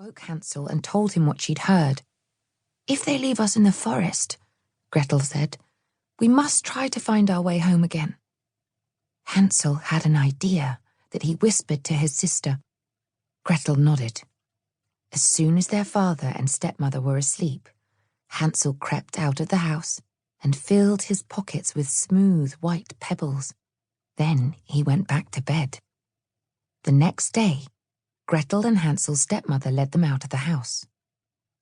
woke Hansel and told him what she'd heard. "If they leave us in the forest," Gretel said, "we must try to find our way home again." Hansel had an idea that he whispered to his sister. Gretel nodded. As soon as their father and stepmother were asleep, Hansel crept out of the house and filled his pockets with smooth white pebbles. Then he went back to bed. The next day, Gretel and Hansel's stepmother led them out of the house.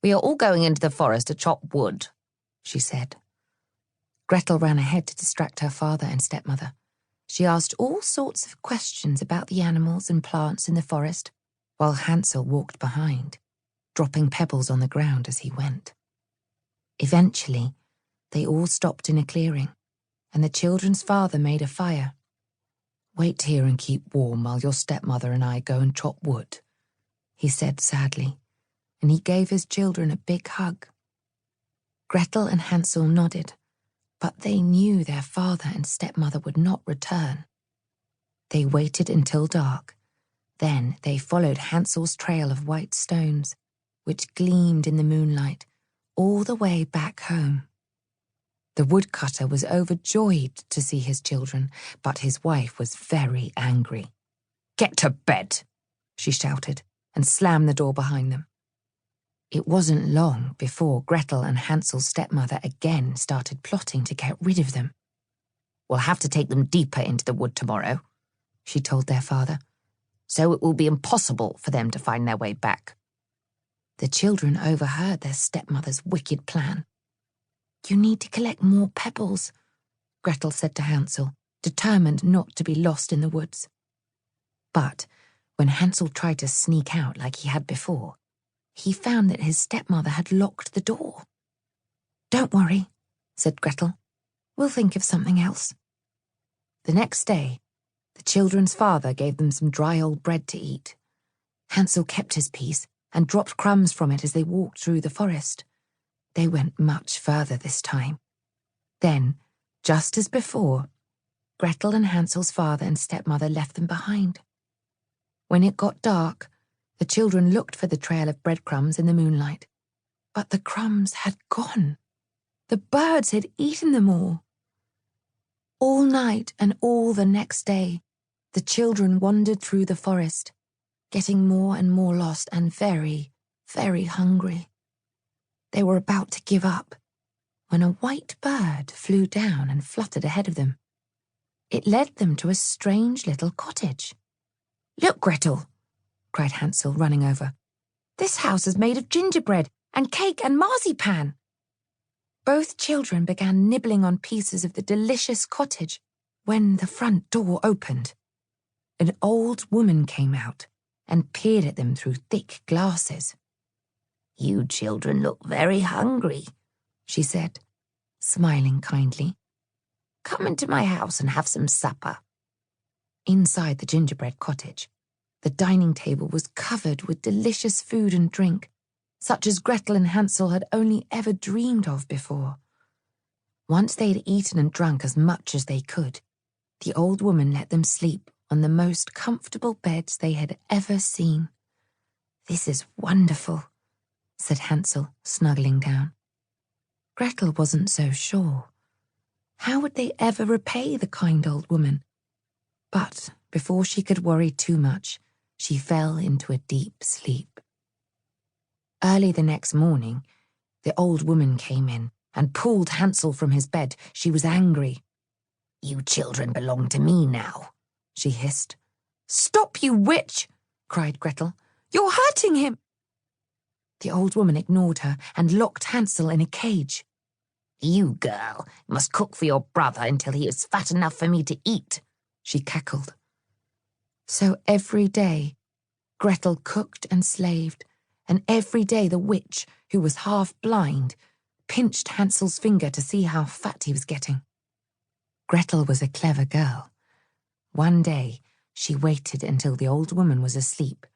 "We are all going into the forest to chop wood," she said. Gretel ran ahead to distract her father and stepmother. She asked all sorts of questions about the animals and plants in the forest, while Hansel walked behind, dropping pebbles on the ground as he went. Eventually, they all stopped in a clearing, and the children's father made a fire. "Wait here and keep warm while your stepmother and I go and chop wood," he said sadly, and he gave his children a big hug. Gretel and Hansel nodded, but they knew their father and stepmother would not return. They waited until dark. Then they followed Hansel's trail of white stones, which gleamed in the moonlight, all the way back home. The woodcutter was overjoyed to see his children, but his wife was very angry. "Get to bed," she shouted, and slammed the door behind them. It wasn't long before Gretel and Hansel's stepmother again started plotting to get rid of them. "We'll have to take them deeper into the wood tomorrow," she told their father, "so it will be impossible for them to find their way back." The children overheard their stepmother's wicked plan. "You need to collect more pebbles," Gretel said to Hansel, determined not to be lost in the woods. But when Hansel tried to sneak out like he had before, he found that his stepmother had locked the door. "Don't worry," said Gretel. "We'll think of something else." The next day, the children's father gave them some dry old bread to eat. Hansel kept his peace and dropped crumbs from it as they walked through the forest. They went much further this time. Then, just as before, Gretel and Hansel's father and stepmother left them behind. When it got dark, the children looked for the trail of breadcrumbs in the moonlight. But the crumbs had gone. The birds had eaten them all. All night and all the next day, the children wandered through the forest, getting more and more lost and very, very hungry. They were about to give up when a white bird flew down and fluttered ahead of them. It led them to a strange little cottage. "Look, Gretel," cried Hansel, running over. "This house is made of gingerbread and cake and marzipan." Both children began nibbling on pieces of the delicious cottage when the front door opened. An old woman came out and peered at them through thick glasses. "You children look very hungry," she said, smiling kindly. "Come into my house and have some supper." Inside the gingerbread cottage, the dining table was covered with delicious food and drink, such as Gretel and Hansel had only ever dreamed of before. Once they'd eaten and drunk as much as they could, the old woman let them sleep on the most comfortable beds they had ever seen. "This is wonderful," said Hansel, snuggling down. Gretel wasn't so sure. How would they ever repay the kind old woman? But before she could worry too much, she fell into a deep sleep. Early the next morning, the old woman came in and pulled Hansel from his bed. She was angry. "You children belong to me now," she hissed. "Stop, you witch!" cried Gretel. "You're hurting him!" The old woman ignored her and locked Hansel in a cage. "You girl must cook for your brother until he is fat enough for me to eat," she cackled. So every day, Gretel cooked and slaved, and every day the witch, who was half blind, pinched Hansel's finger to see how fat he was getting. Gretel was a clever girl. One day, she waited until the old woman was asleep.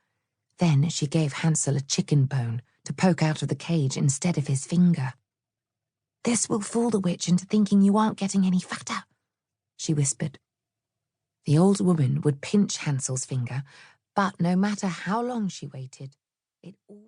Then she gave Hansel a chicken bone to poke out of the cage instead of his finger. "This will fool the witch into thinking you aren't getting any fatter," she whispered. The old woman would pinch Hansel's finger, but no matter how long she waited, it always